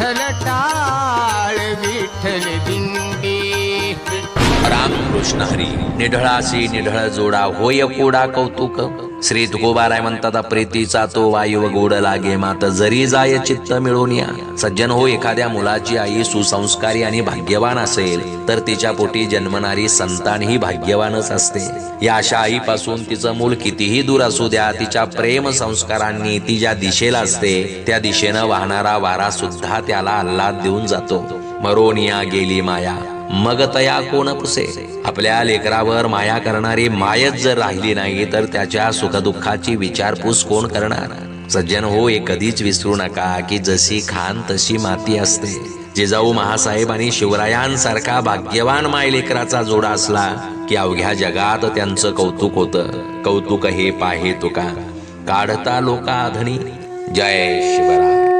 विठ्ठल टाळ विठ्ठल दिंडी. रामकृष्ण हरी. निढळासी निढळ जोडा होय कोडा कौतुक. श्री तुकोबाराय म्हणतात, प्रीतीचा तो वायू गोड लागे मात जरी जाय चित्त मिळून या. सज्जन हो, एखाद्या मुलाची आई सुसंस्कारी आणि भाग्यवान असेल तर तिच्या पोटी जन्मणारी संतान ही भाग्यवानच असते. या अशा आईपासून तिचं मूल कितीही दूर असू द्या, तिच्या प्रेम संस्कारांनी ती ज्या दिशेला असते त्या दिशेनं वाहणारा वारा सुद्धा त्याला आल्हाद देऊन जातो. मरोनिया गेली माया मग तया कोण पुसे. आपल्या लेकरावर माया करणारी मायच जर राहिली नाही तर त्याच्या सुखदुःखाची विचारपूस कोण करणार. सज्जन हो, हे कधीच विसरू नका की जशी खान तशी माती असते. जिजाऊ महासाहेब आणि शिवरायांसारखा भाग्यवान माय लेकराचा जोडा असला की अवघ्या जगात त्यांचं कौतुक होतं. कौतुक हे पाहे तुका काढता लोका आधनी. जय शिवराय.